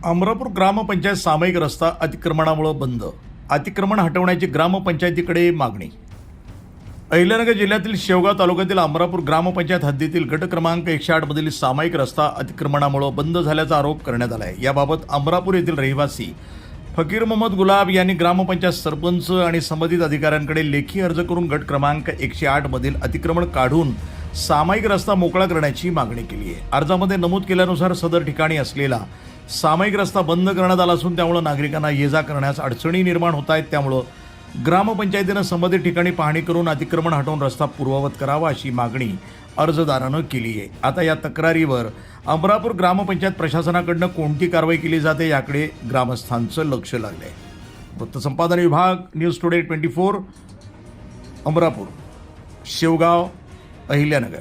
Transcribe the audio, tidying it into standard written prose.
अमरापूर ग्रामपंचायत सामायिक रस्ता अतिक्रमणामुळे बंद. अतिक्रमण हटवण्याची ग्रामपंचायतीकडे मागणी. अहिल्यानगर जिल्ह्यातील शेवगाव तालुक्यातील अमरापूर ग्रामपंचायत हद्दीतील गट क्रमांक 108 मधील सामायिक रस्ता अतिक्रमणामुळे बंद झाल्याचा आरोप करण्यात आला आहे. याबाबत अमरापूर येथील रहिवासी फकीर मोहम्मद गुलाब यांनी ग्रामपंचायत सरपंच आणि संबंधित अधिकाऱ्यांकडे लेखी अर्ज करून गट क्रमांक 108 मधील अतिक्रमण काढून सामायिक रस्ता मोकळा करण्याची मागणी केली आहे. अर्जामध्ये नमूद केल्यानुसार सदर ठिकाणी असलेला सामायिक रस्ता बंद करण्यात आला असून त्यामुळे नागरिकांना ये जा करण्यास अडचणी निर्माण होत आहेत. त्यामुळे ग्रामपंचायतीनं संबंधित ठिकाणी पाहणी करून अतिक्रमण हटवून रस्ता पूर्ववत करावा अशी मागणी अर्जदारानं केली आहे. आता या तक्रारीवर अमरापूर ग्रामपंचायत प्रशासनाकडून कोणती कारवाई केली जाते याकडे ग्रामस्थांचं लक्ष लागलं आहे. वृत्तसंपादन विभाग, न्यूज टुडे 24, अमरापूर, शेवगाव, अहिल्यानगर.